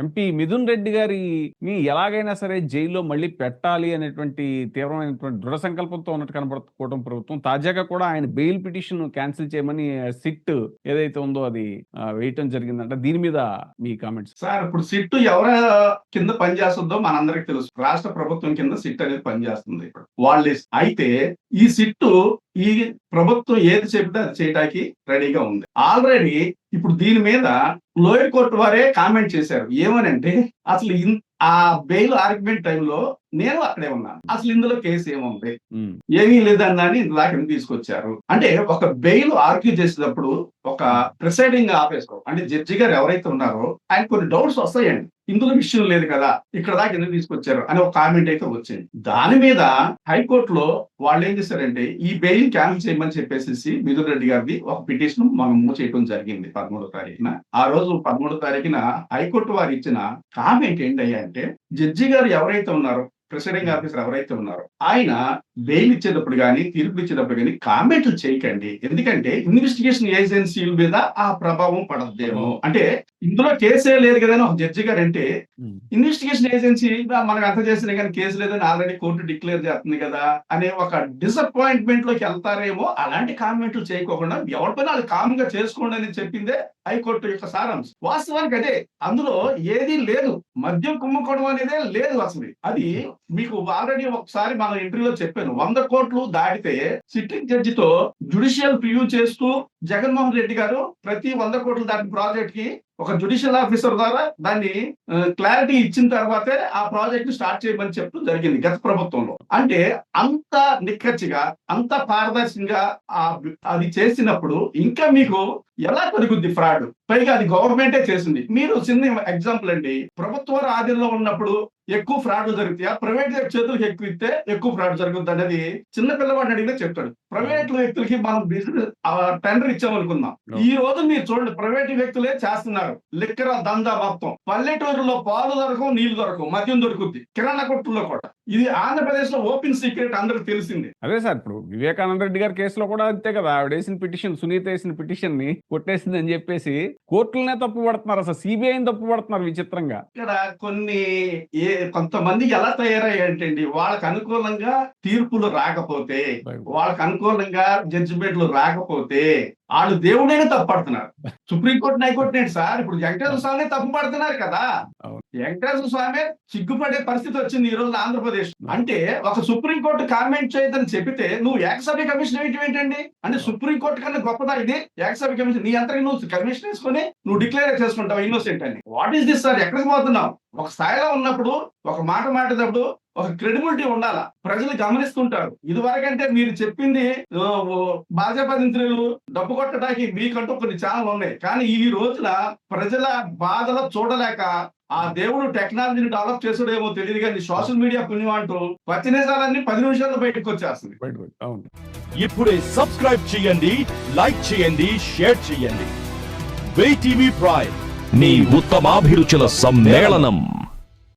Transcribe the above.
MP Mithun Reddy గారిని ఎలాగైనా సరే జైల్లో మళ్ళీ పెట్టాలి అనేటువంటి తీవ్రమైనటువంటి దృఢ సంకల్పంతో ఉన్నట్టు కనబడుకోవడం ప్రభుత్వం తాజాగా కూడా ఆయన బెయిల్ పిటిషన్ క్యాన్సిల్ చేయమని సిట్ ఏదైతే ఉందో అది వేయటం జరిగిందంట. దీని మీద మీ కామెంట్స్. సార్, ఇప్పుడు సిట్ ఎవరి కింద పనిచేస్తుందో మనందరికి తెలుసు. రాష్ట్ర ప్రభుత్వం కింద సిట్ అనేది పనిచేస్తుంది ఇప్పుడు వాళ్ళే. అయితే ఈ సిట్టు ఈ ప్రభుత్వం ఏది చెబితే అది చేయడానికి రెడీగా ఉంది. ఆల్రెడీ ఇప్పుడు దీని మీద లోయర్ కోర్టు వారే కామెంట్ చేశారు. ఏమనంటే అసలు ఆ బెయిల్ ఆర్గ్యుమెంట్ టైంలో నేను అక్కడే ఉన్నాను, అసలు ఇందులో కేసు ఏముంది, ఏమీ లేదన్నాని ఇందాక తీసుకొచ్చారు. అంటే ఒక బెయిల్ ఆర్గ్యూ చేసేటప్పుడు ఒక ప్రిసైడింగ్ ఆఫీసర్ అంటే జడ్జి గారు ఎవరైతే ఉన్నారో ఆయన కొన్ని డౌట్స్ వస్తాయండి. ఇందులో విషయం లేదు కదా, ఇక్కడ దాకా ఎందుకు తీసుకొచ్చారు అని ఒక కామెంట్ అయితే వచ్చింది. దాని మీద హైకోర్టులో వాళ్ళు ఏం చేశారంటే ఈ బెయిల్ క్యాన్సిల్ చేయమని చెప్పేసి మిథున్ రెడ్డి గారిది ఒక పిటిషన్ మనం మూవ్ చేయడం జరిగింది 13వ తారీఖున. ఆ రోజు 13వ తారీఖున హైకోర్టు వారు ఇచ్చిన కామెంట్ ఏంటయ్యా అంటే జడ్జి గారు ఎవరైతే ఉన్నారో ప్రిసైడింగ్ ఆఫీసర్ ఎవరైతే ఉన్నారో ఆయన బెయిల్ ఇచ్చేటప్పుడు కానీ తీర్పు ఇచ్చేటప్పుడు కానీ కామెంట్లు చేయకండి, ఎందుకంటే ఇన్వెస్టిగేషన్ ఏజెన్సీల మీద ఆ ప్రభావం పడద్దేమో. అంటే ఇందులో కేసే లేదు కదా అని ఒక జడ్జి గారు అంటే ఇన్వెస్టిగేషన్ ఏజెన్సీ మనకు అంత చేసినా కానీ కేసు లేదని ఆల్రెడీ కోర్టు డిక్లేర్ చేస్తుంది కదా అనే ఒక డిసప్పాయింట్మెంట్ లోకి వెళ్తారేమో. అలాంటి కామెంట్లు చేయకోకుండా ఎవరిపైన వాళ్ళు కామ్ గా చేసుకోండి అని చెప్పిందే హైకోర్టు యొక్క సారాంశం. వాస్తవానికి అదే, అందులో ఏది లేదు, మద్యం కుమ్ముకోవడం అనేదే లేదు అసలు. అది మీకు ఆల్రెడీ ఒకసారి మన ఇంటర్వ్యూలో చెప్పాను. 100 కోట్లు దాటితే సిట్టింగ్ జడ్జితో జ్యుడిషియల్ రివ్యూ చేస్తూ జగన్మోహన్ రెడ్డి గారు ప్రతి 100 కోట్లు దాటిన ప్రాజెక్ట్ కి ఒక జ్యుడిషియల్ ఆఫీసర్ ద్వారా దాన్ని క్లారిటీ ఇచ్చిన తర్వాతే ఆ ప్రాజెక్ట్ ని స్టార్ట్ చేయమని చెప్తూ జరిగింది గత ప్రభుత్వంలో. అంటే అంత నిక్కచ్చిగా అంత పారదర్శకంగా అది చేసినప్పుడు ఇంకా మీకు ఎలా జరుగుద్ది ఫ్రాడ్? పైగా అది గవర్నమెంటే చేసింది. మీరు చిన్న ఎగ్జాంపుల్ అండి, ప్రభుత్వ ఆధీనంలో ఉన్నప్పుడు ఎక్కువ ఫ్రాడ్లు జరుగుతాయా, ప్రైవేట్ చేతులకు ఎక్కువ ఇస్తే ఎక్కువ ఫ్రాడ్ జరుగుతుంది అనేది చిన్న పిల్లవాడిని అడిగితే చెప్తాడు. ప్రైవేట్ వ్యక్తులకి మనం బిజినెస్ టెండర్ ఇచ్చామనుకుందాం, ఈ రోజు మీరు చూడండి ప్రైవేట్ వ్యక్తులే చేస్తున్నారు లిక్కర్ దందా మొత్తం. పల్లెటూరులో పాలు దొరకవు, నీళ్లు దొరకవు, మద్యం దొరుకుద్ది కిరాణా కొట్టుల్లో కూడా. ఇది ఆంధ్రప్రదేశ్ లో ఓపెన్ సీక్రెట్, అందరికి తెలిసింది. అదే సార్, ఇప్పుడు వివేకానంద రెడ్డి గారి కేసులో కూడా అంతే కదా, ఆవిడ వేసిన పిటిషన్, సునీత వేసిన పిటిషన్ ని కొట్టేసింది అని చెప్పేసి కోర్టులనే తప్పు పడుతున్నారు, అసలు సిబిఐని తప్పు పడుతున్నారు విచిత్రంగా. ఇక్కడ కొంతమంది ఎలా తయారయ్యంటండి, వాళ్ళకి అనుకూలంగా తీర్పులు రాకపోతే, వాళ్ళకి అనుకూలంగా జడ్జిమెంట్లు రాకపోతే వాళ్ళు దేవుడైనా తప్పు పడుతున్నారు. సుప్రీంకోర్టు హైకోర్టు ఏంటి సార్, ఇప్పుడు వెంకటేశ్వర స్వామి తప్పు పడుతున్నారు కదా. వెంకటేశ్వర స్వామి సిగ్గుపడే పరిస్థితి వచ్చింది ఈ రోజు ఆంధ్రప్రదేశ్. అంటే ఒక సుప్రీంకోర్టు కామెంట్ చేయదని చెబితే నువ్వు ఏకసభ్య కమిషన్ వేయటం ఏంటండి? అంటే సుప్రీంకోర్టు కన్నా గొప్పదా ఇది ఏకసభ్య కమిషన్? నీ అంతగా నువ్వు కమిషన్ వేసుకుని నువ్వు డిక్లేర్ చేసుకుంటావు ఇన్నోసెంట్ అని. What is this sir? ఎక్కడికి పోతున్నావు? ఒక స్థాయిలో ఉన్నప్పుడు ఒక మాట మాట్లాడేటప్పుడు ఒక క్రెడిబిలిటీ ఉండాలా, ప్రజలు గమనిస్తుంటారు. ఇదివరకంటే మీరు చెప్పింది భాజపా మంత్రులు డబ్బు కొట్టడానికి మీకంటూ కొన్ని ఛానల్ ఉన్నాయి, కానీ ఈ రోజున ప్రజల బాధలు చూడలేక ఆ దేవుడు టెక్నాలజీని డెవలప్ చేసాడేమో తెలియదు కానీ సోషల్ మీడియా పుణ్యం అంటూ పచ్చి నిజాలన్నీ 10 నిమిషాల్లో బయటకు వచ్చేస్తుంది. ఇప్పుడే సబ్స్క్రైబ్ చేయండి, లైక్ చేయండి, షేర్ చేయండి. VTV ప్రైమ్, నీ ఉత్తమాభిరుచుల సమ్మేళనం.